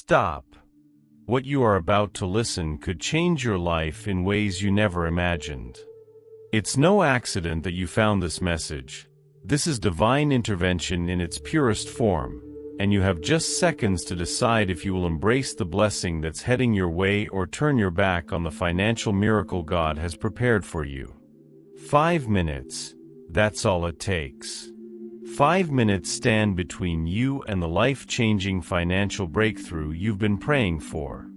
Stop. What you are about to listen could change your life in ways you never imagined. It's no accident that you found this message. This is divine intervention in its purest form, and you have just seconds to decide if you will embrace the blessing that's heading your way or turn your back on the financial miracle God has prepared for you. 5 minutes. That's all it takes. 5 minutes stand between you and the life-changing financial breakthrough you've been praying for.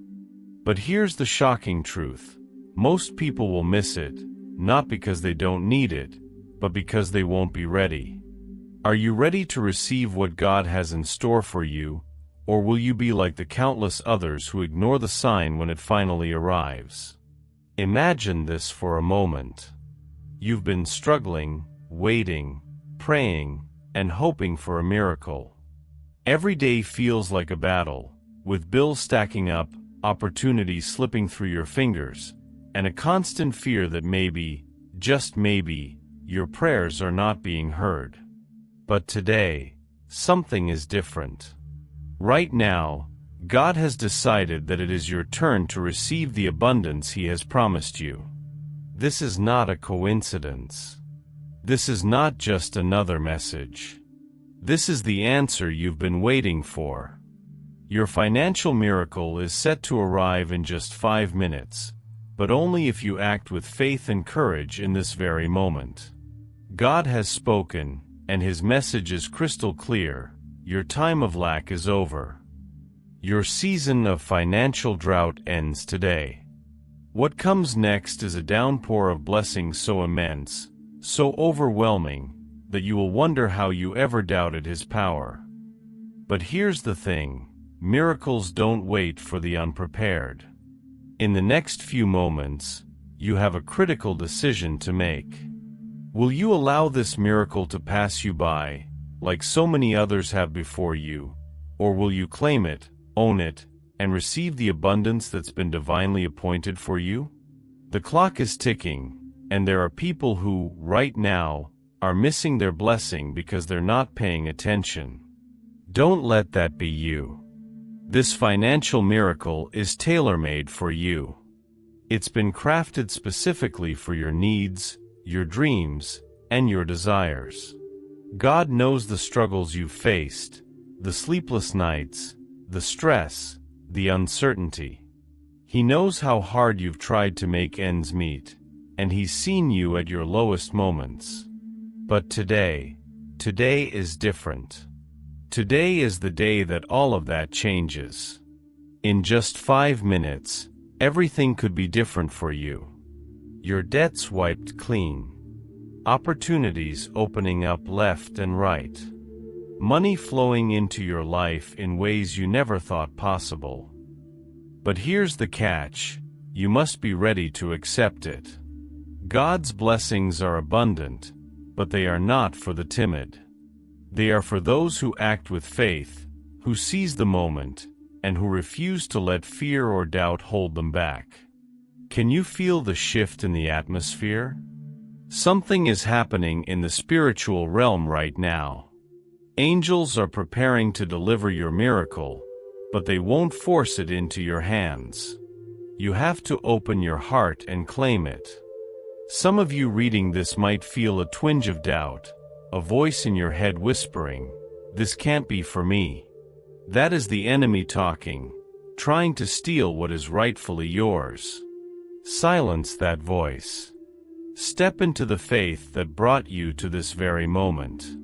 But here's the shocking truth. Most people will miss it, not because they don't need it, but because they won't be ready. Are you ready to receive what God has in store for you, or will you be like the countless others who ignore the sign when it finally arrives? Imagine this for a moment. You've been struggling, waiting, praying, and hoping for a miracle. Every day feels like a battle, with bills stacking up, opportunities slipping through your fingers, and a constant fear that maybe, just maybe, your prayers are not being heard. But today, something is different. Right now, God has decided that it is your turn to receive the abundance He has promised you. This is not a coincidence. This is not just another message. This is the answer you've been waiting for. Your financial miracle is set to arrive in just 5 minutes, but only if you act with faith and courage in this very moment. God has spoken, and His message is crystal clear. Your time of lack is over. Your season of financial drought ends today. What comes next is a downpour of blessings so immense, so overwhelming, that you will wonder how you ever doubted His power. But here's the thing. Miracles don't wait for the unprepared. In the next few moments, you have a critical decision to make. Will you allow this miracle to pass you by, like so many others have before you, or will you claim it, own it, and receive the abundance that's been divinely appointed for you? The clock is ticking, and there are people who, right now, are missing their blessing because they're not paying attention. Don't let that be you. This financial miracle is tailor-made for you. It's been crafted specifically for your needs, your dreams, and your desires. God knows the struggles you've faced, the sleepless nights, the stress, the uncertainty. He knows how hard you've tried to make ends meet, and He's seen you at your lowest moments. But today is different. Today is the day that all of that changes. In just 5 minutes, everything could be different for you. Your debts wiped clean. Opportunities opening up left and right. Money flowing into your life in ways you never thought possible. But here's the catch. You must be ready to accept it. God's blessings are abundant, but they are not for the timid. They are for those who act with faith, who seize the moment, and who refuse to let fear or doubt hold them back. Can you feel the shift in the atmosphere? Something is happening in the spiritual realm right now. Angels are preparing to deliver your miracle, but they won't force it into your hands. You have to open your heart and claim it. Some of you reading this might feel a twinge of doubt, a voice in your head whispering, "This can't be for me." That is the enemy talking, trying to steal what is rightfully yours. Silence that voice. Step into the faith that brought you to this very moment.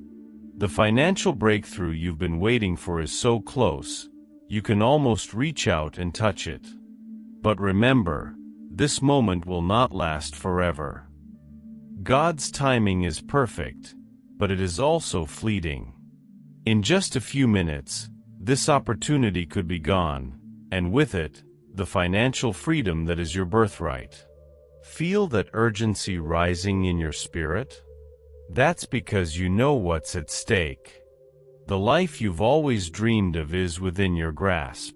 The financial breakthrough you've been waiting for is so close, you can almost reach out and touch it. But remember, this moment will not last forever. God's timing is perfect, but it is also fleeting. In just a few minutes, this opportunity could be gone, and with it, the financial freedom that is your birthright. Feel that urgency rising in your spirit? That's because you know what's at stake. The life you've always dreamed of is within your grasp.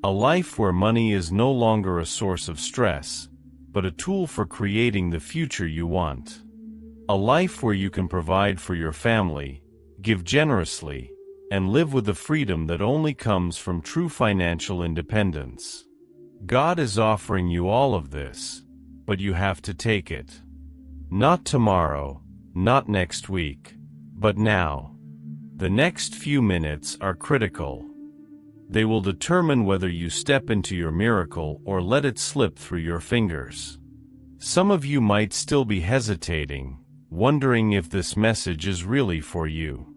A life where money is no longer a source of stress, but a tool for creating the future you want. A life where you can provide for your family, give generously, and live with the freedom that only comes from true financial independence. God is offering you all of this, but you have to take it. Not tomorrow, not next week, but now. The next few minutes are critical. They will determine whether you step into your miracle or let it slip through your fingers. Some of you might still be hesitating, wondering if this message is really for you.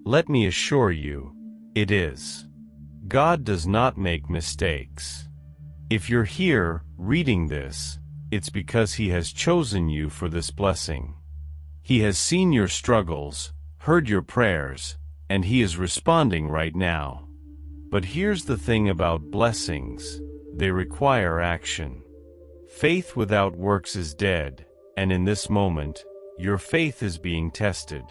Let me assure you, it is. God does not make mistakes. If you're here, reading this, it's because He has chosen you for this blessing. He has seen your struggles, heard your prayers, and He is responding right now. But here's the thing about blessings: they require action. Faith without works is dead, and in this moment, your faith is being tested.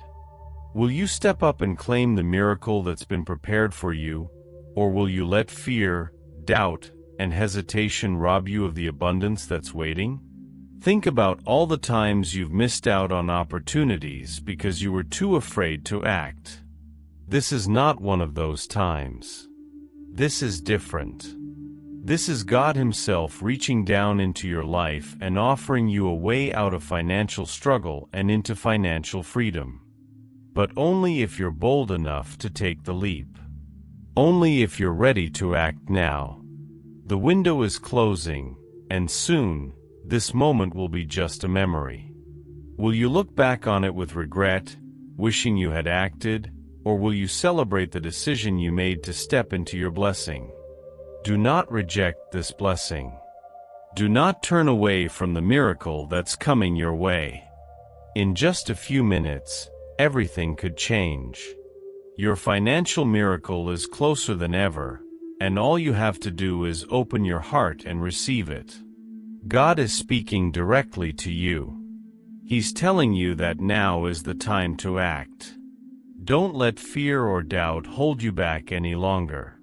Will you step up and claim the miracle that's been prepared for you, or will you let fear, doubt, and hesitation rob you of the abundance that's waiting? Think about all the times you've missed out on opportunities because you were too afraid to act. This is not one of those times. This is different. This is God Himself reaching down into your life and offering you a way out of financial struggle and into financial freedom. But only if you're bold enough to take the leap. Only if you're ready to act now. The window is closing, and soon, this moment will be just a memory. Will you look back on it with regret, wishing you had acted, or will you celebrate the decision you made to step into your blessing? Do not reject this blessing. Do not turn away from the miracle that's coming your way. In just a few minutes, everything could change. Your financial miracle is closer than ever, and all you have to do is open your heart and receive it. God is speaking directly to you. He's telling you that now is the time to act. Don't let fear or doubt hold you back any longer.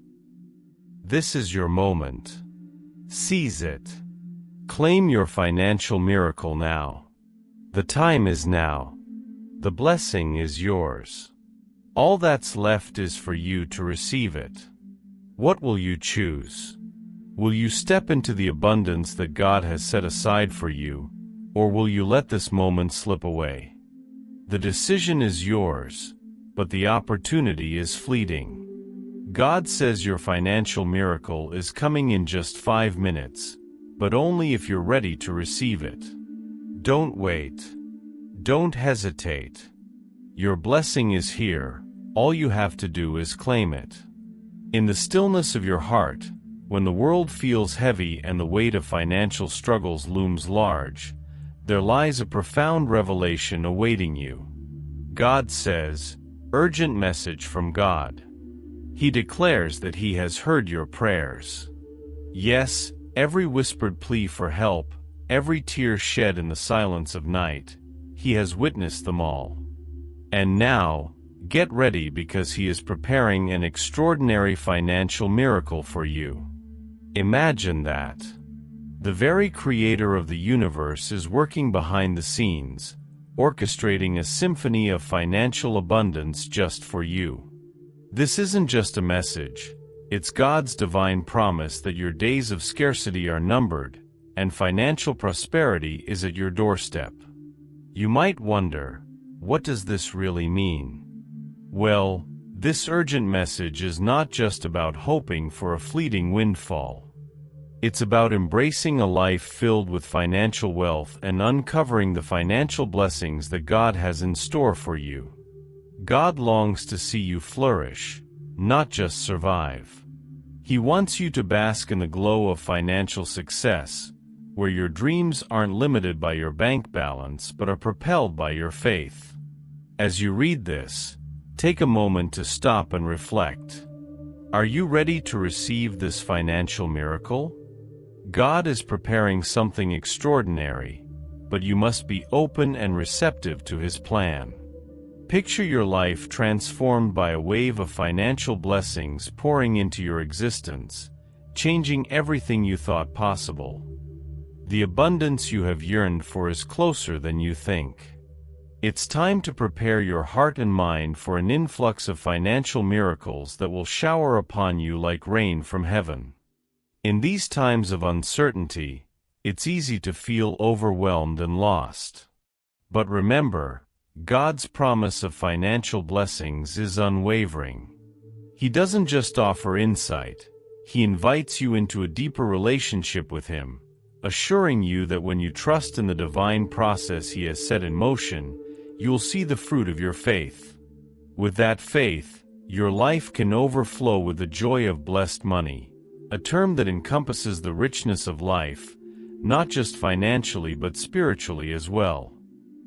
This is your moment. Seize it. Claim your financial miracle now. The time is now. The blessing is yours. All that's left is for you to receive it. What will you choose? Will you step into the abundance that God has set aside for you, or will you let this moment slip away? The decision is yours, but the opportunity is fleeting. God says your financial miracle is coming in just 5 minutes, but only if you're ready to receive it. Don't wait. Don't hesitate. Your blessing is here. All you have to do is claim it. In the stillness of your heart, when the world feels heavy and the weight of financial struggles looms large, there lies a profound revelation awaiting you. God says, urgent message from God. He declares that He has heard your prayers. Yes, every whispered plea for help, every tear shed in the silence of night, He has witnessed them all. And now, get ready because He is preparing an extraordinary financial miracle for you. Imagine that. The very Creator of the universe is working behind the scenes, orchestrating a symphony of financial abundance just for you. This isn't just a message, it's God's divine promise that your days of scarcity are numbered, and financial prosperity is at your doorstep. You might wonder, what does this really mean? Well, this urgent message is not just about hoping for a fleeting windfall. It's about embracing a life filled with financial wealth and uncovering the financial blessings that God has in store for you. God longs to see you flourish, not just survive. He wants you to bask in the glow of financial success, where your dreams aren't limited by your bank balance but are propelled by your faith. As you read this, take a moment to stop and reflect. Are you ready to receive this financial miracle? God is preparing something extraordinary, but you must be open and receptive to His plan. Picture your life transformed by a wave of financial blessings pouring into your existence, changing everything you thought possible. The abundance you have yearned for is closer than you think. It's time to prepare your heart and mind for an influx of financial miracles that will shower upon you like rain from heaven. In these times of uncertainty, it's easy to feel overwhelmed and lost. But remember, God's promise of financial blessings is unwavering. He doesn't just offer insight, He invites you into a deeper relationship with Him, assuring you that when you trust in the divine process He has set in motion, you'll see the fruit of your faith. With that faith, your life can overflow with the joy of blessed money, a term that encompasses the richness of life, not just financially but spiritually as well.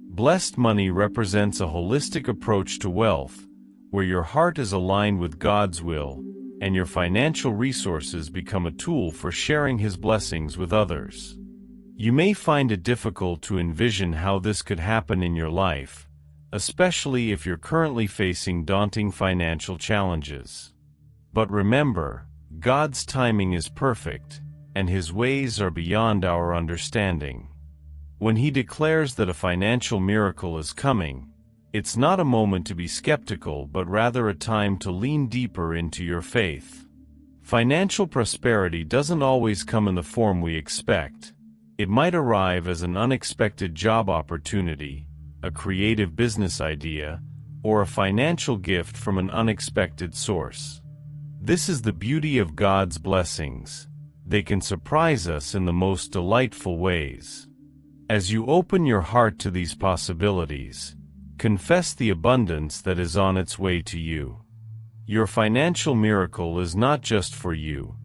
Blessed money represents a holistic approach to wealth, where your heart is aligned with God's will, and your financial resources become a tool for sharing His blessings with others. You may find it difficult to envision how this could happen in your life, especially if you're currently facing daunting financial challenges. But remember, God's timing is perfect, and His ways are beyond our understanding. When He declares that a financial miracle is coming, it's not a moment to be skeptical but rather a time to lean deeper into your faith. Financial prosperity doesn't always come in the form we expect. It might arrive as an unexpected job opportunity, a creative business idea, or a financial gift from an unexpected source. This is the beauty of God's blessings. They can surprise us in the most delightful ways. As you open your heart to these possibilities, confess the abundance that is on its way to you. Your financial miracle is not just for you.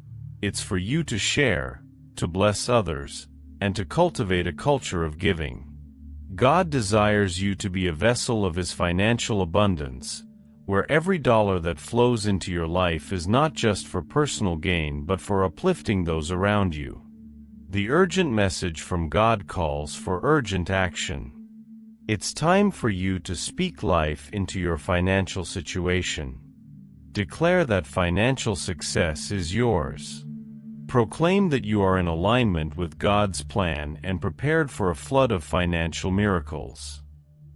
It's for you to share, to bless others, and to cultivate a culture of giving. God desires you to be a vessel of His financial abundance, where every dollar that flows into your life is not just for personal gain but for uplifting those around you. The urgent message from God calls for urgent action. It's time for you to speak life into your financial situation. Declare that financial success is yours. Proclaim that you are in alignment with God's plan and prepared for a flood of financial miracles.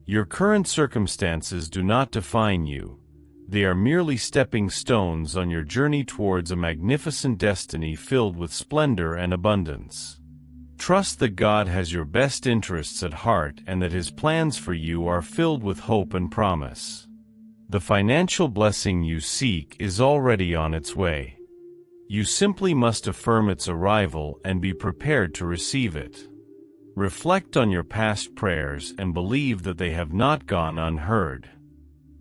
Your current circumstances do not define you. They are merely stepping stones on your journey towards a magnificent destiny filled with splendor and abundance. Trust that God has your best interests at heart and that His plans for you are filled with hope and promise. The financial blessing you seek is already on its way. You simply must affirm its arrival and be prepared to receive it. Reflect on your past prayers and believe that they have not gone unheard.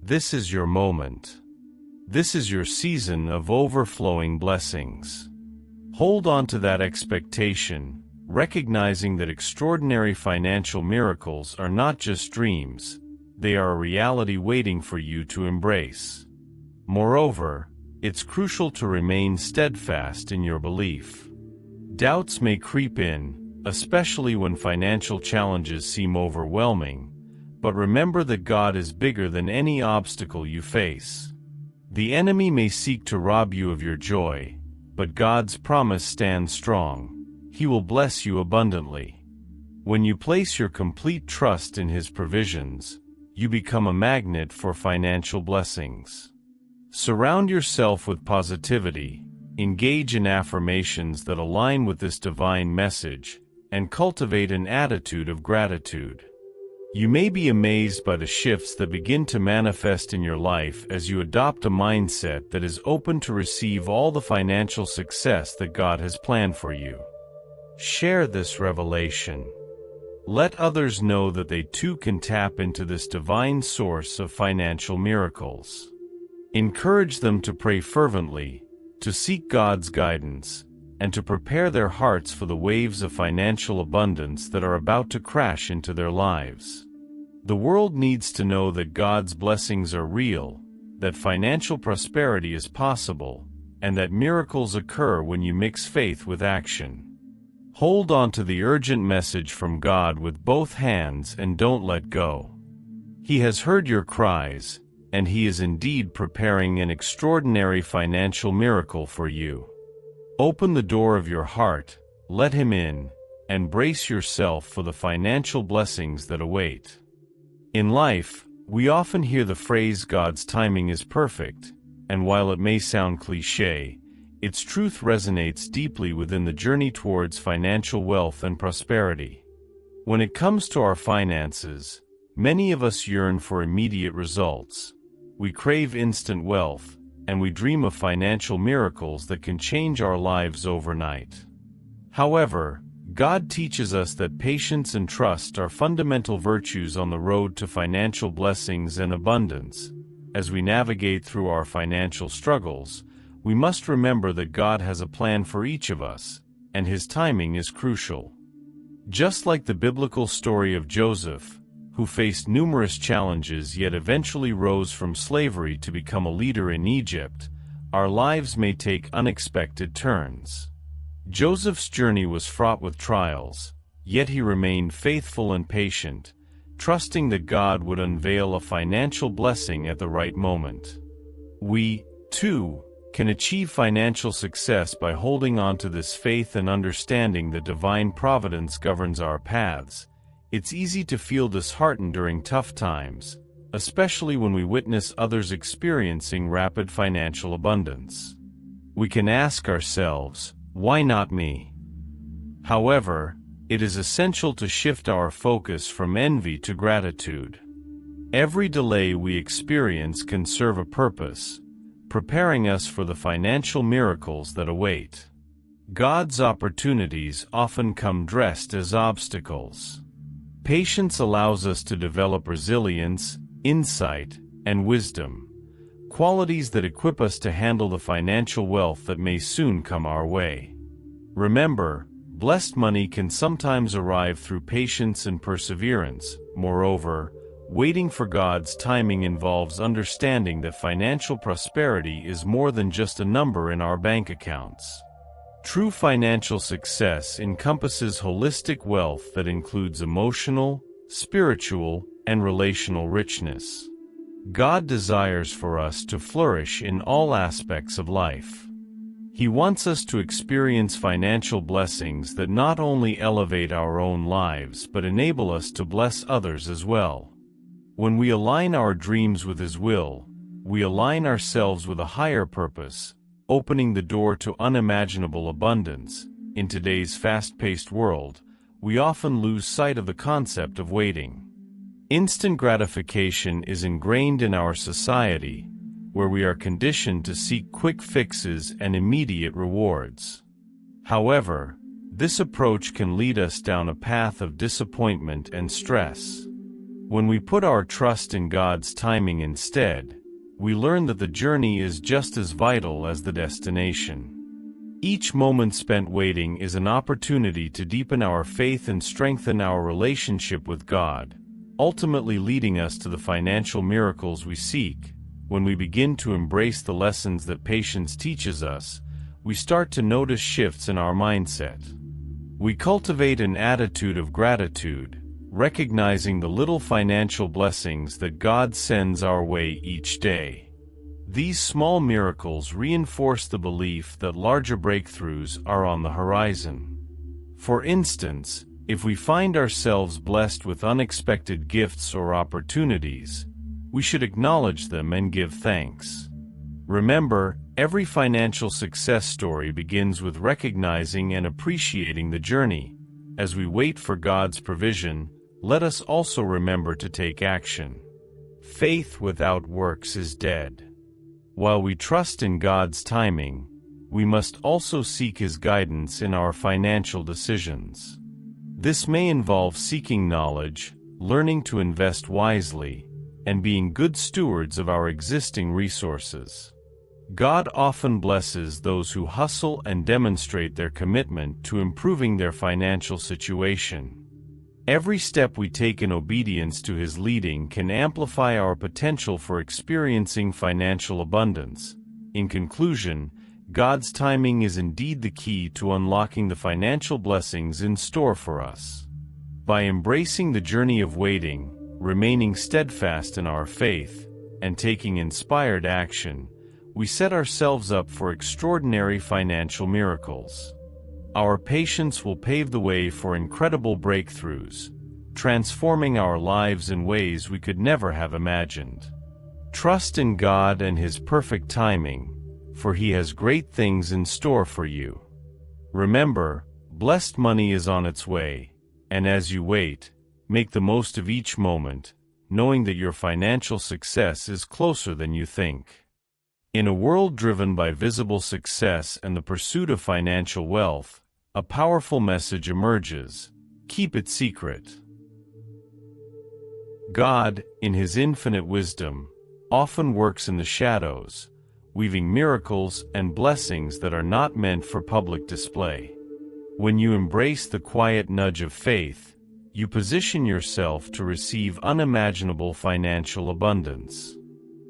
This is your moment. This is your season of overflowing blessings. Hold on to that expectation, recognizing that extraordinary financial miracles are not just dreams, they are a reality waiting for you to embrace. Moreover, it's crucial to remain steadfast in your belief. Doubts may creep in, especially when financial challenges seem overwhelming, but remember that God is bigger than any obstacle you face. The enemy may seek to rob you of your joy, but God's promise stands strong. He will bless you abundantly. When you place your complete trust in His provisions, you become a magnet for financial blessings. Surround yourself with positivity, engage in affirmations that align with this divine message, and cultivate an attitude of gratitude. You may be amazed by the shifts that begin to manifest in your life as you adopt a mindset that is open to receive all the financial success that God has planned for you. Share this revelation. Let others know that they too can tap into this divine source of financial miracles. Encourage them to pray fervently, to seek God's guidance, and to prepare their hearts for the waves of financial abundance that are about to crash into their lives. The world needs to know that God's blessings are real, that financial prosperity is possible, and that miracles occur when you mix faith with action. Hold on to the urgent message from God with both hands and don't let go. He has heard your cries, and He is indeed preparing an extraordinary financial miracle for you. Open the door of your heart, let Him in, and brace yourself for the financial blessings that await. In life, we often hear the phrase God's timing is perfect, and while it may sound cliché, its truth resonates deeply within the journey towards financial wealth and prosperity. When it comes to our finances, many of us yearn for immediate results. We crave instant wealth, and we dream of financial miracles that can change our lives overnight. However, God teaches us that patience and trust are fundamental virtues on the road to financial blessings and abundance. As we navigate through our financial struggles, we must remember that God has a plan for each of us, and His timing is crucial. Just like the biblical story of Joseph, who faced numerous challenges yet eventually rose from slavery to become a leader in Egypt, our lives may take unexpected turns. Joseph's journey was fraught with trials, yet he remained faithful and patient, trusting that God would unveil a financial blessing at the right moment. We, too, can achieve financial success by holding on to this faith and understanding that divine providence governs our paths. It's easy to feel disheartened during tough times, especially when we witness others experiencing rapid financial abundance. We can ask ourselves, why not me? However, it is essential to shift our focus from envy to gratitude. Every delay we experience can serve a purpose, preparing us for the financial miracles that await. God's opportunities often come dressed as obstacles. Patience allows us to develop resilience, insight, and wisdom, qualities that equip us to handle the financial wealth that may soon come our way. Remember, blessed money can sometimes arrive through patience and perseverance. Moreover, waiting for God's timing involves understanding that financial prosperity is more than just a number in our bank accounts. True financial success encompasses holistic wealth that includes emotional, spiritual, and relational richness. God desires for us to flourish in all aspects of life. He wants us to experience financial blessings that not only elevate our own lives but enable us to bless others as well. When we align our dreams with His will, we align ourselves with a higher purpose, opening the door to unimaginable abundance. In today's fast-paced world, we often lose sight of the concept of waiting. Instant gratification is ingrained in our society, where we are conditioned to seek quick fixes and immediate rewards. However, this approach can lead us down a path of disappointment and stress. When we put our trust in God's timing instead, we learn that the journey is just as vital as the destination. Each moment spent waiting is an opportunity to deepen our faith and strengthen our relationship with God, ultimately leading us to the financial miracles we seek. When we begin to embrace the lessons that patience teaches us, we start to notice shifts in our mindset. We cultivate an attitude of gratitude, recognizing the little financial blessings that God sends our way each day. These small miracles reinforce the belief that larger breakthroughs are on the horizon. For instance, if we find ourselves blessed with unexpected gifts or opportunities, we should acknowledge them and give thanks. Remember, every financial success story begins with recognizing and appreciating the journey. As we wait for God's provision, let us also remember to take action. Faith without works is dead. While we trust in God's timing, we must also seek His guidance in our financial decisions. This may involve seeking knowledge, learning to invest wisely, and being good stewards of our existing resources. God often blesses those who hustle and demonstrate their commitment to improving their financial situation. Every step we take in obedience to His leading can amplify our potential for experiencing financial abundance. In conclusion, God's timing is indeed the key to unlocking the financial blessings in store for us. By embracing the journey of waiting, remaining steadfast in our faith, and taking inspired action, we set ourselves up for extraordinary financial miracles. Our patience will pave the way for incredible breakthroughs, transforming our lives in ways we could never have imagined. Trust in God and His perfect timing, for He has great things in store for you. Remember, blessed money is on its way, and as you wait, make the most of each moment, knowing that your financial success is closer than you think. In a world driven by visible success and the pursuit of financial wealth, a powerful message emerges: keep it secret. God, in His infinite wisdom, often works in the shadows, weaving miracles and blessings that are not meant for public display. When you embrace the quiet nudge of faith, you position yourself to receive unimaginable financial abundance.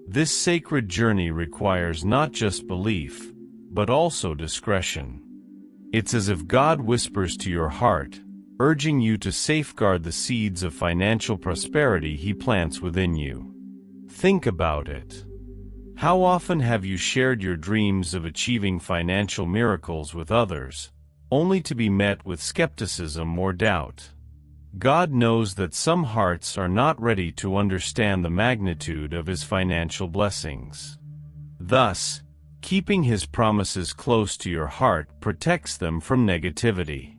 This sacred journey requires not just belief, but also discretion. It's as if God whispers to your heart, urging you to safeguard the seeds of financial prosperity He plants within you. Think about it. How often have you shared your dreams of achieving financial miracles with others, only to be met with skepticism or doubt? God knows that some hearts are not ready to understand the magnitude of His financial blessings. Thus, keeping His promises close to your heart protects them from negativity.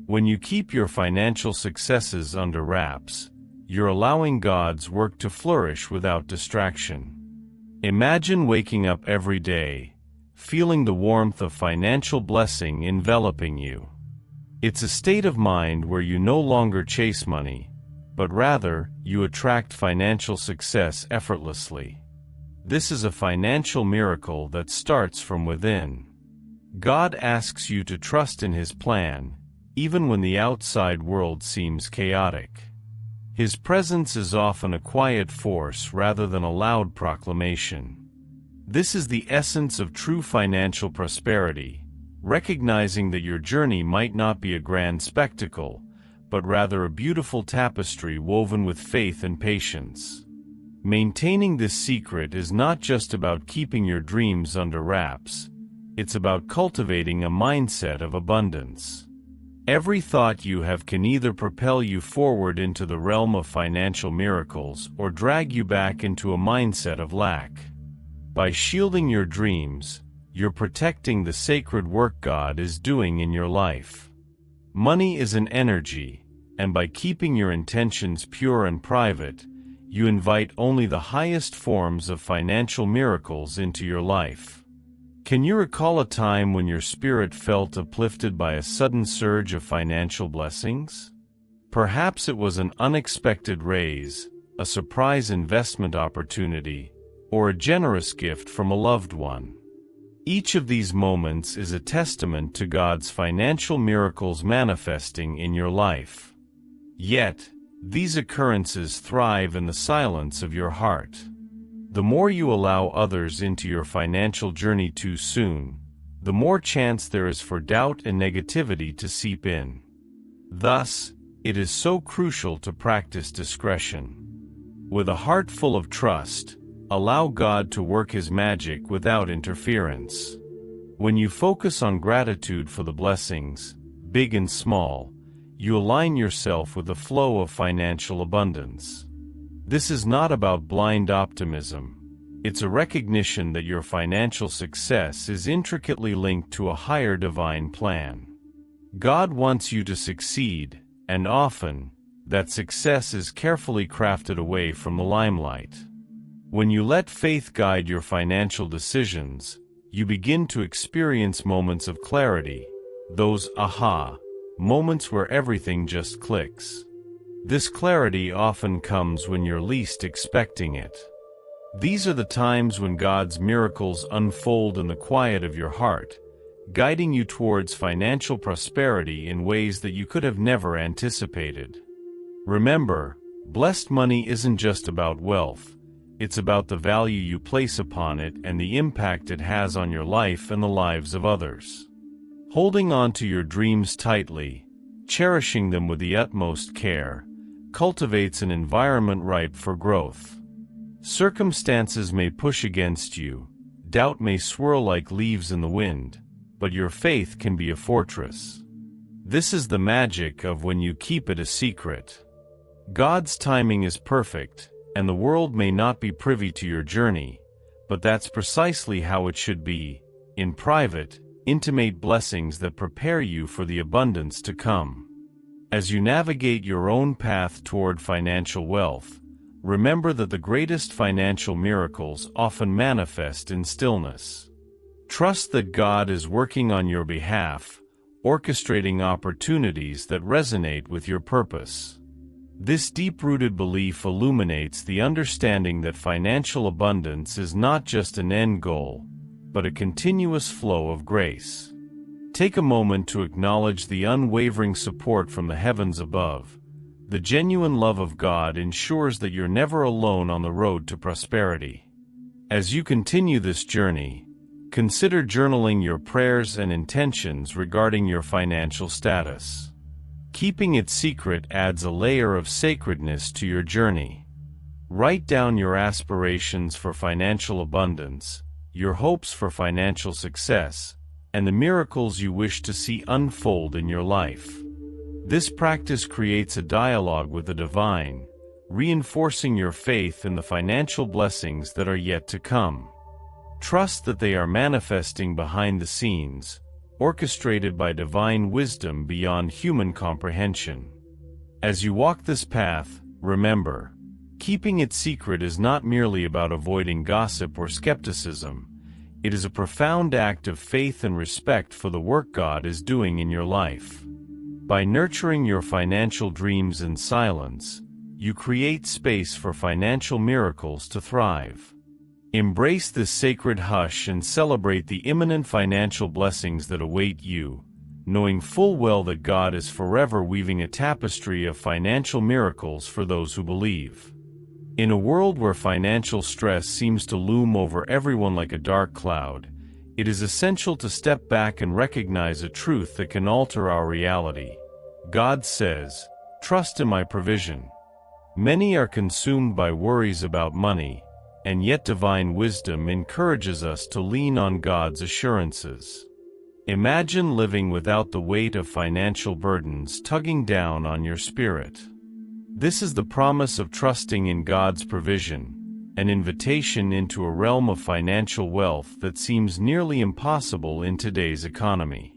When you keep your financial successes under wraps, you're allowing God's work to flourish without distraction. Imagine waking up every day, feeling the warmth of financial blessing enveloping you. It's a state of mind where you no longer chase money, but rather, you attract financial success effortlessly. This is a financial miracle that starts from within. God asks you to trust in His plan, even when the outside world seems chaotic. His presence is often a quiet force rather than a loud proclamation. This is the essence of true financial prosperity, recognizing that your journey might not be a grand spectacle, but rather a beautiful tapestry woven with faith and patience. Maintaining this secret is not just about keeping your dreams under wraps, it's about cultivating a mindset of abundance. Every thought you have can either propel you forward into the realm of financial miracles or drag you back into a mindset of lack. By shielding your dreams, you're protecting the sacred work God is doing in your life. Money is an energy, and by keeping your intentions pure and private, you invite only the highest forms of financial miracles into your life. Can you recall a time when your spirit felt uplifted by a sudden surge of financial blessings? Perhaps it was an unexpected raise, a surprise investment opportunity, or a generous gift from a loved one. Each of these moments is a testament to God's financial miracles manifesting in your life. Yet, these occurrences thrive in the silence of your heart. The more you allow others into your financial journey too soon, the more chance there is for doubt and negativity to seep in. Thus, it is so crucial to practice discretion. With a heart full of trust, allow God to work His magic without interference. When you focus on gratitude for the blessings, big and small, you align yourself with the flow of financial abundance. This is not about blind optimism. It's a recognition that your financial success is intricately linked to a higher divine plan. God wants you to succeed, and often, that success is carefully crafted away from the limelight. When you let faith guide your financial decisions, you begin to experience moments of clarity, those aha moments where everything just clicks. This clarity often comes when you're least expecting it. These are the times when God's miracles unfold in the quiet of your heart, guiding you towards financial prosperity in ways that you could have never anticipated. Remember, blessed money isn't just about wealth. It's about the value you place upon it and the impact it has on your life and the lives of others. Holding on to your dreams tightly, cherishing them with the utmost care, cultivates an environment ripe for growth. Circumstances may push against you, doubt may swirl like leaves in the wind, but your faith can be a fortress. This is the magic of when you keep it a secret. God's timing is perfect, and the world may not be privy to your journey, but that's precisely how it should be, in private, intimate blessings that prepare you for the abundance to come. As you navigate your own path toward financial wealth, remember that the greatest financial miracles often manifest in stillness. Trust that God is working on your behalf, orchestrating opportunities that resonate with your purpose. This deep-rooted belief illuminates the understanding that financial abundance is not just an end goal, but a continuous flow of grace. Take a moment to acknowledge the unwavering support from the heavens above. The genuine love of God ensures that you're never alone on the road to prosperity. As you continue this journey, consider journaling your prayers and intentions regarding your financial status. Keeping it secret adds a layer of sacredness to your journey. Write down your aspirations for financial abundance, your hopes for financial success, and the miracles you wish to see unfold in your life. This practice creates a dialogue with the divine, reinforcing your faith in the financial blessings that are yet to come. Trust that they are manifesting behind the scenes, orchestrated by divine wisdom beyond human comprehension. As you walk this path, remember, keeping it secret is not merely about avoiding gossip or skepticism. It is a profound act of faith and respect for the work God is doing in your life. By nurturing your financial dreams in silence, you create space for financial miracles to thrive. Embrace this sacred hush and celebrate the imminent financial blessings that await you, knowing full well that God is forever weaving a tapestry of financial miracles for those who believe. In a world where financial stress seems to loom over everyone like a dark cloud, it is essential to step back and recognize a truth that can alter our reality. God says, "Trust in my provision." Many are consumed by worries about money, and yet divine wisdom encourages us to lean on God's assurances. Imagine living without the weight of financial burdens tugging down on your spirit. This is the promise of trusting in God's provision, an invitation into a realm of financial wealth that seems nearly impossible in today's economy.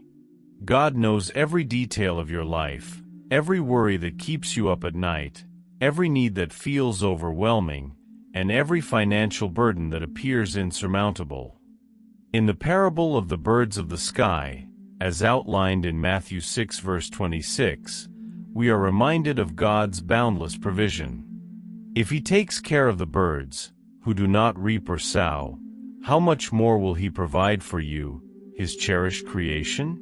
God knows every detail of your life, every worry that keeps you up at night, every need that feels overwhelming, and every financial burden that appears insurmountable. In the parable of the birds of the sky, as outlined in Matthew 6 verse 26, we are reminded of God's boundless provision. If He takes care of the birds, who do not reap or sow, how much more will He provide for you, His cherished creation?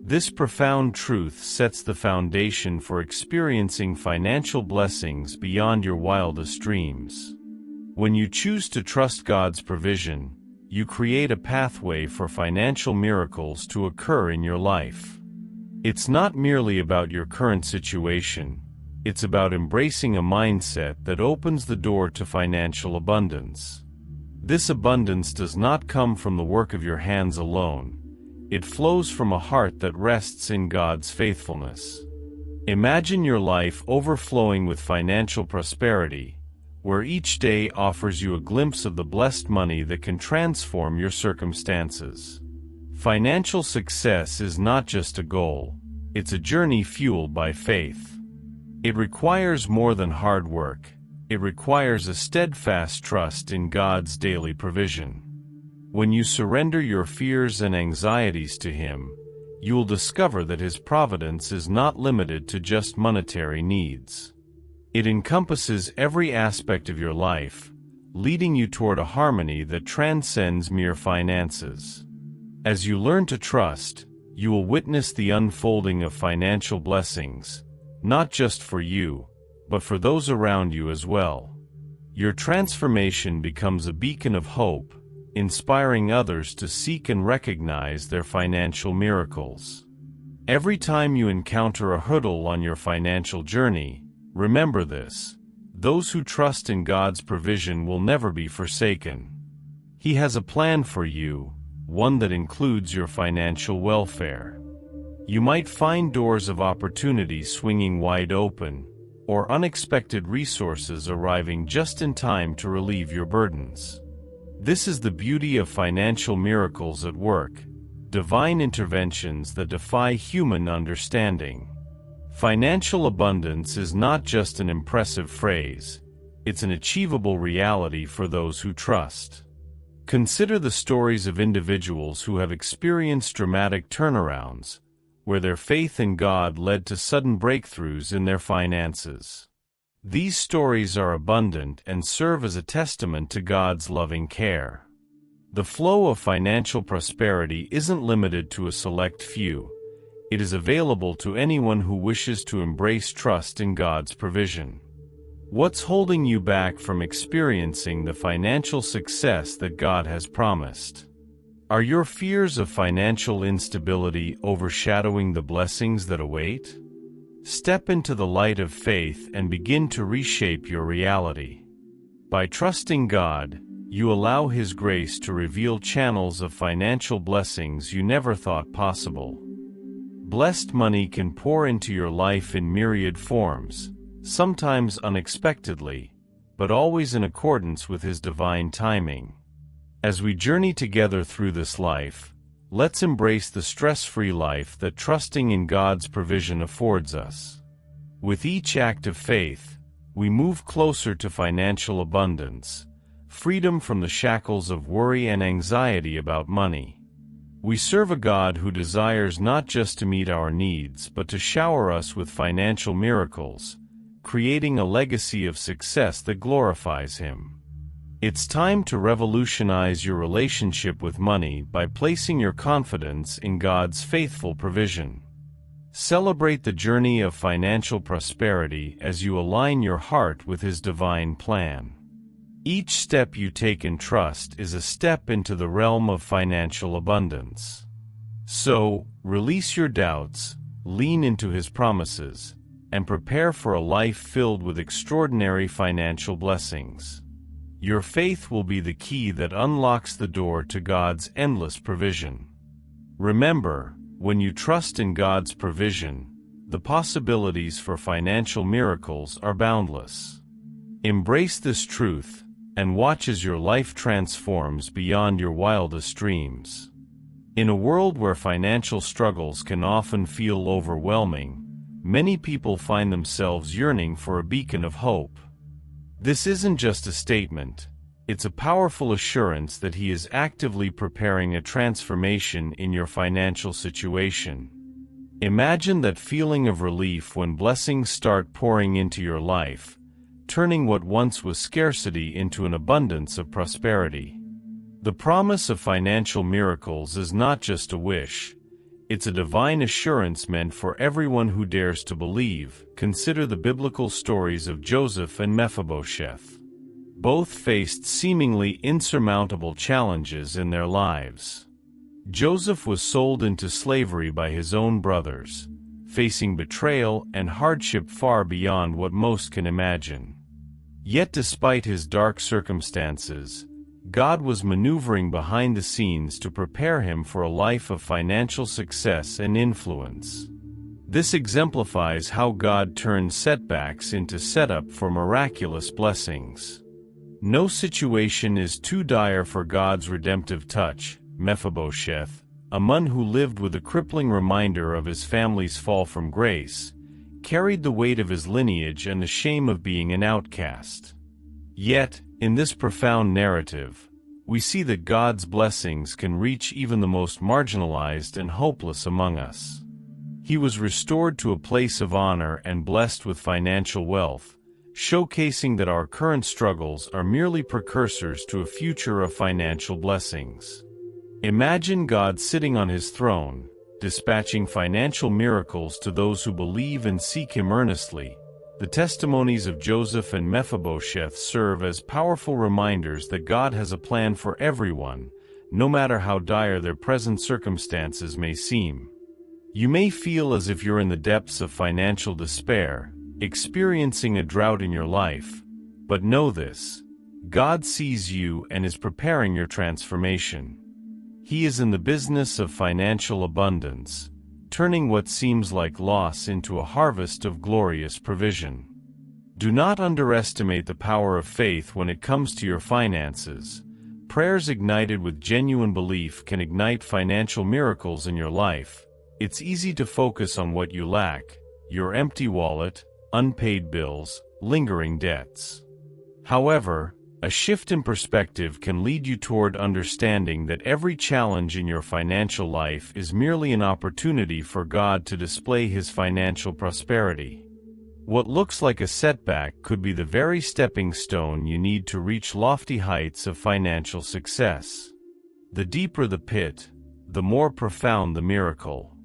This profound truth sets the foundation for experiencing financial blessings beyond your wildest dreams. When you choose to trust God's provision, you create a pathway for financial miracles to occur in your life. It's not merely about your current situation, it's about embracing a mindset that opens the door to financial abundance. This abundance does not come from the work of your hands alone. It flows from a heart that rests in God's faithfulness. Imagine your life overflowing with financial prosperity, where each day offers you a glimpse of the blessed money that can transform your circumstances. Financial success is not just a goal, it's a journey fueled by faith. It requires more than hard work, it requires a steadfast trust in God's daily provision. When you surrender your fears and anxieties to Him, you will discover that His providence is not limited to just monetary needs. It encompasses every aspect of your life, leading you toward a harmony that transcends mere finances. As you learn to trust, you will witness the unfolding of financial blessings, not just for you, but for those around you as well. Your transformation becomes a beacon of hope, inspiring others to seek and recognize their financial miracles. Every time you encounter a hurdle on your financial journey, remember this: those who trust in God's provision will never be forsaken. He has a plan for you, one that includes your financial welfare. You might find doors of opportunity swinging wide open, or unexpected resources arriving just in time to relieve your burdens. This is the beauty of financial miracles at work, divine interventions that defy human understanding. Financial abundance is not just an impressive phrase, it's an achievable reality for those who trust. Consider the stories of individuals who have experienced dramatic turnarounds, where their faith in God led to sudden breakthroughs in their finances. These stories are abundant and serve as a testament to God's loving care. The flow of financial prosperity isn't limited to a select few. It is available to anyone who wishes to embrace trust in God's provision. What's holding you back from experiencing the financial success that God has promised? Are your fears of financial instability overshadowing the blessings that await? Step into the light of faith and begin to reshape your reality. By trusting God, you allow His grace to reveal channels of financial blessings you never thought possible. Blessed money can pour into your life in myriad forms, sometimes unexpectedly, but always in accordance with His divine timing. As we journey together through this life, let's embrace the stress-free life that trusting in God's provision affords us. With each act of faith, we move closer to financial abundance, freedom from the shackles of worry and anxiety about money. We serve a God who desires not just to meet our needs but to shower us with financial miracles, creating a legacy of success that glorifies Him. It's time to revolutionize your relationship with money by placing your confidence in God's faithful provision. Celebrate the journey of financial prosperity as you align your heart with His divine plan. Each step you take in trust is a step into the realm of financial abundance. So, release your doubts, lean into His promises, and prepare for a life filled with extraordinary financial blessings. Your faith will be the key that unlocks the door to God's endless provision. Remember, when you trust in God's provision, the possibilities for financial miracles are boundless. Embrace this truth, and watch as your life transforms beyond your wildest dreams. In a world where financial struggles can often feel overwhelming, many people find themselves yearning for a beacon of hope. This isn't just a statement, it's a powerful assurance that He is actively preparing a transformation in your financial situation. Imagine that feeling of relief when blessings start pouring into your life, turning what once was scarcity into an abundance of prosperity. The promise of financial miracles is not just a wish, it's a divine assurance meant for everyone who dares to believe. Consider the biblical stories of Joseph and Mephibosheth. Both faced seemingly insurmountable challenges in their lives. Joseph was sold into slavery by his own brothers, facing betrayal and hardship far beyond what most can imagine. Yet despite his dark circumstances, God was maneuvering behind the scenes to prepare him for a life of financial success and influence. This exemplifies how God turns setbacks into setup for miraculous blessings. No situation is too dire for God's redemptive touch. Mephibosheth, a man who lived with a crippling reminder of his family's fall from grace, carried the weight of his lineage and the shame of being an outcast. Yet, in this profound narrative, we see that God's blessings can reach even the most marginalized and hopeless among us. He was restored to a place of honor and blessed with financial wealth, showcasing that our current struggles are merely precursors to a future of financial blessings. Imagine God sitting on His throne, dispatching financial miracles to those who believe and seek Him earnestly. The testimonies of Joseph and Mephibosheth serve as powerful reminders that God has a plan for everyone, no matter how dire their present circumstances may seem. You may feel as if you're in the depths of financial despair, experiencing a drought in your life, but know this: God sees you and is preparing your transformation. He is in the business of financial abundance, turning what seems like loss into a harvest of glorious provision. Do not underestimate the power of faith when it comes to your finances. Prayers ignited with genuine belief can ignite financial miracles in your life. It's easy to focus on what you lack: your empty wallet, unpaid bills, lingering debts. However, a shift in perspective can lead you toward understanding that every challenge in your financial life is merely an opportunity for God to display His financial prosperity. What looks like a setback could be the very stepping stone you need to reach lofty heights of financial success. The deeper the pit, the more profound the miracle.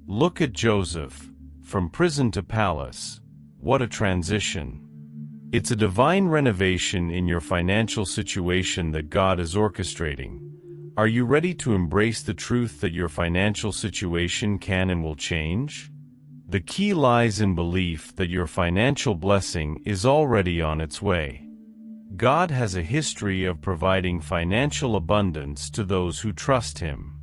Look at Joseph. From prison to palace. What a transition. It's a divine renovation in your financial situation that God is orchestrating. Are you ready to embrace the truth that your financial situation can and will change? The key lies in belief that your financial blessing is already on its way. God has a history of providing financial abundance to those who trust Him.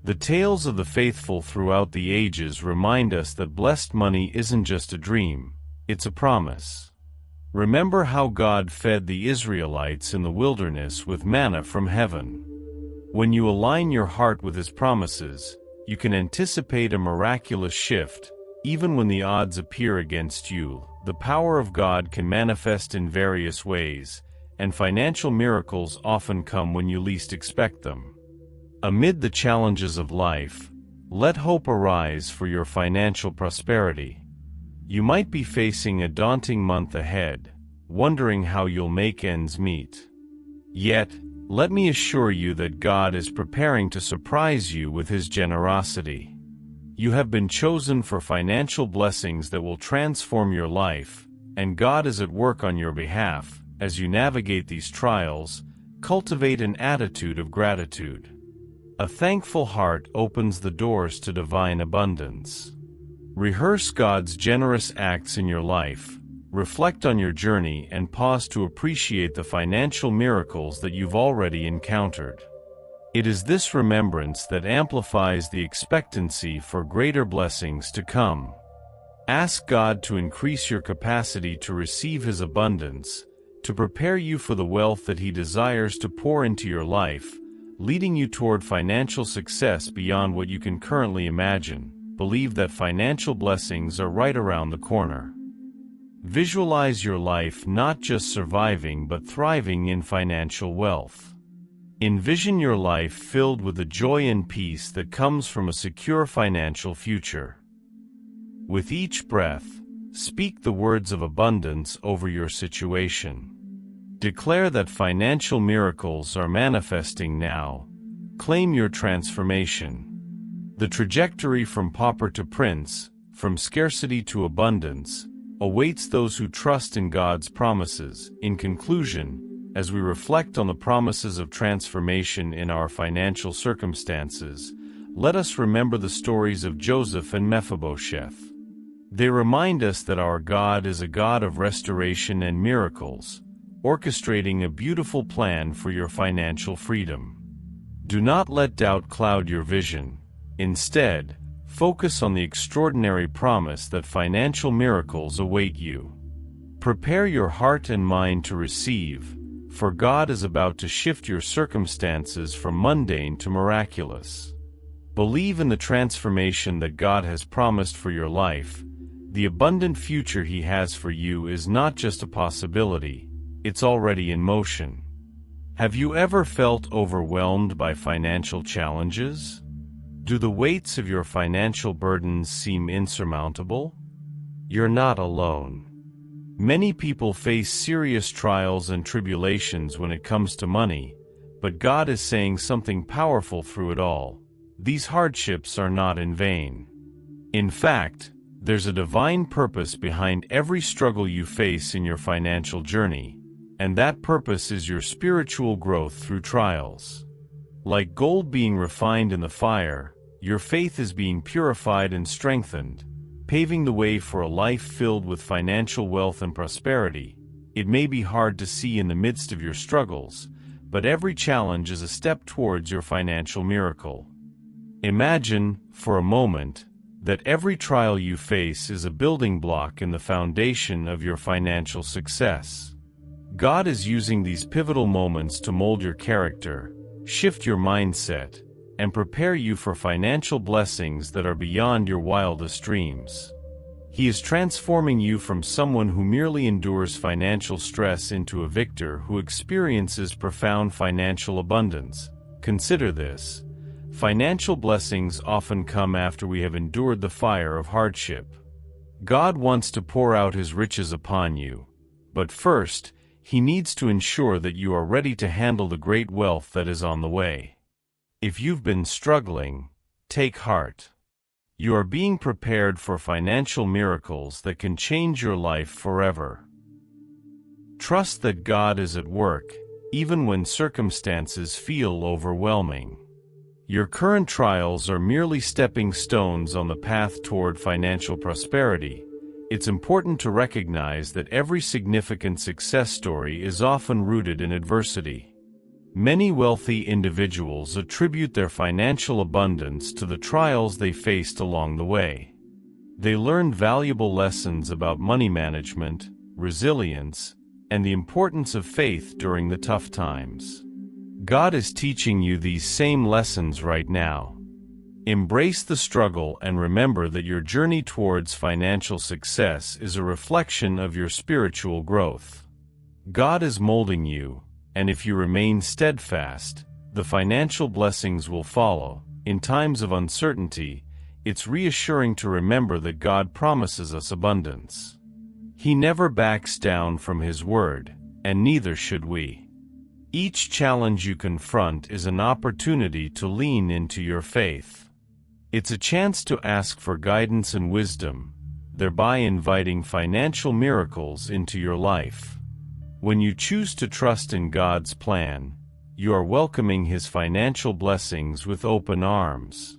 The tales of the faithful throughout the ages remind us that blessed money isn't just a dream, it's a promise. Remember how God fed the Israelites in the wilderness with manna from heaven. When you align your heart with His promises, you can anticipate a miraculous shift. Even when the odds appear against you, the power of God can manifest in various ways, and financial miracles often come when you least expect them. Amid the challenges of life, let hope arise for your financial prosperity. You might be facing a daunting month ahead, wondering how you'll make ends meet. Yet, let me assure you that God is preparing to surprise you with His generosity. You have been chosen for financial blessings that will transform your life, and God is at work on your behalf. As you navigate these trials, cultivate an attitude of gratitude. A thankful heart opens the doors to divine abundance. Rehearse God's generous acts in your life, reflect on your journey, and pause to appreciate the financial miracles that you've already encountered. It is this remembrance that amplifies the expectancy for greater blessings to come. Ask God to increase your capacity to receive His abundance, to prepare you for the wealth that He desires to pour into your life, leading you toward financial success beyond what you can currently imagine. Believe that financial blessings are right around the corner. Visualize your life not just surviving but thriving in financial wealth. Envision your life filled with the joy and peace that comes from a secure financial future. With each breath, speak the words of abundance over your situation. Declare that financial miracles are manifesting now. Claim your transformation. The trajectory from pauper to prince, from scarcity to abundance, awaits those who trust in God's promises. In conclusion, as we reflect on the promises of transformation in our financial circumstances, let us remember the stories of Joseph and Mephibosheth. They remind us that our God is a God of restoration and miracles, orchestrating a beautiful plan for your financial freedom. Do not let doubt cloud your vision. Instead, focus on the extraordinary promise that financial miracles await you. Prepare your heart and mind to receive, for God is about to shift your circumstances from mundane to miraculous. Believe in the transformation that God has promised for your life. The abundant future He has for you is not just a possibility, it's already in motion. Have you ever felt overwhelmed by financial challenges? Do the weights of your financial burdens seem insurmountable? You're not alone. Many people face serious trials and tribulations when it comes to money, but God is saying something powerful through it all. These hardships are not in vain. In fact, there's a divine purpose behind every struggle you face in your financial journey, and that purpose is your spiritual growth through trials. Like gold being refined in the fire, your faith is being purified and strengthened, paving the way for a life filled with financial wealth and prosperity. It may be hard to see in the midst of your struggles, but every challenge is a step towards your financial miracle. Imagine, for a moment, that every trial you face is a building block in the foundation of your financial success. God is using these pivotal moments to mold your character, shift your mindset, and prepare you for financial blessings that are beyond your wildest dreams. He is transforming you from someone who merely endures financial stress into a victor who experiences profound financial abundance. Consider this. Financial blessings often come after we have endured the fire of hardship. God wants to pour out His riches upon you, but first, He needs to ensure that you are ready to handle the great wealth that is on the way. If you've been struggling, take heart. You are being prepared for financial miracles that can change your life forever. Trust that God is at work, even when circumstances feel overwhelming. Your current trials are merely stepping stones on the path toward financial prosperity. It's important to recognize that every significant success story is often rooted in adversity. Many wealthy individuals attribute their financial abundance to the trials they faced along the way. They learned valuable lessons about money management, resilience, and the importance of faith during the tough times. God is teaching you these same lessons right now. Embrace the struggle and remember that your journey towards financial success is a reflection of your spiritual growth. God is molding you, and if you remain steadfast, the financial blessings will follow. In times of uncertainty, it's reassuring to remember that God promises us abundance. He never backs down from His word, and neither should we. Each challenge you confront is an opportunity to lean into your faith. It's a chance to ask for guidance and wisdom, thereby inviting financial miracles into your life. When you choose to trust in God's plan, you are welcoming His financial blessings with open arms.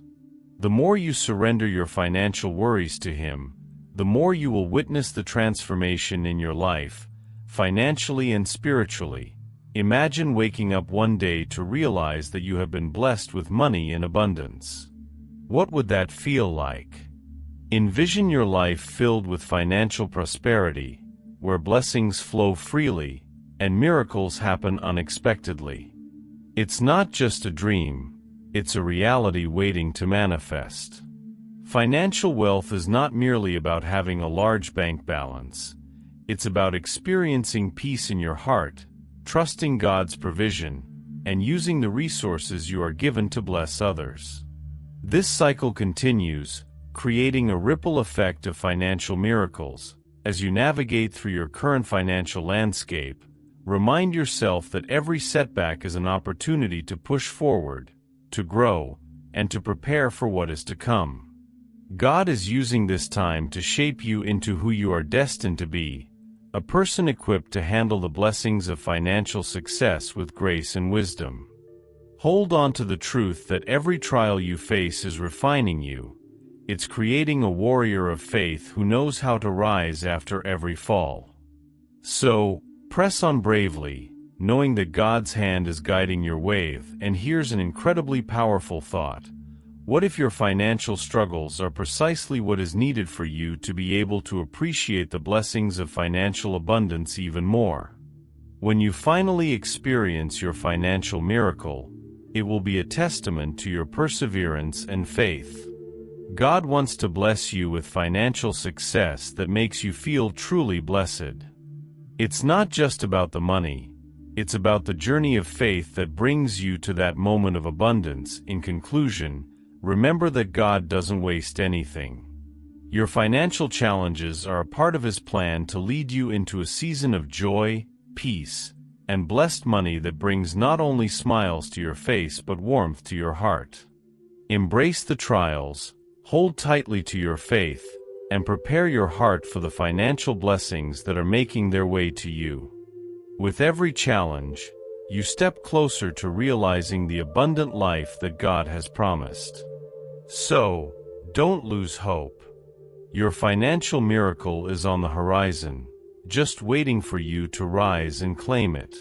The more you surrender your financial worries to Him, the more you will witness the transformation in your life, financially and spiritually. Imagine waking up one day to realize that you have been blessed with money in abundance. What would that feel like? Envision your life filled with financial prosperity, where blessings flow freely, and miracles happen unexpectedly. It's not just a dream, it's a reality waiting to manifest. Financial wealth is not merely about having a large bank balance. It's about experiencing peace in your heart, trusting God's provision, and using the resources you are given to bless others. This cycle continues, creating a ripple effect of financial miracles. As you navigate through your current financial landscape, remind yourself that every setback is an opportunity to push forward, to grow, and to prepare for what is to come. God is using this time to shape you into who you are destined to be, a person equipped to handle the blessings of financial success with grace and wisdom. Hold on to the truth that every trial you face is refining you. It's creating a warrior of faith who knows how to rise after every fall. So, press on bravely, knowing that God's hand is guiding your wave. And here's an incredibly powerful thought. What if your financial struggles are precisely what is needed for you to be able to appreciate the blessings of financial abundance even more? When you finally experience your financial miracle, it will be a testament to your perseverance and faith. God wants to bless you with financial success that makes you feel truly blessed. It's not just about the money, it's about the journey of faith that brings you to that moment of abundance. In conclusion, remember that God doesn't waste anything. Your financial challenges are a part of His plan to lead you into a season of joy, peace, and blessed money that brings not only smiles to your face but warmth to your heart. Embrace the trials, hold tightly to your faith, and prepare your heart for the financial blessings that are making their way to you. With every challenge, you step closer to realizing the abundant life that God has promised. So, don't lose hope. Your financial miracle is on the horizon, just waiting for you to rise and claim it.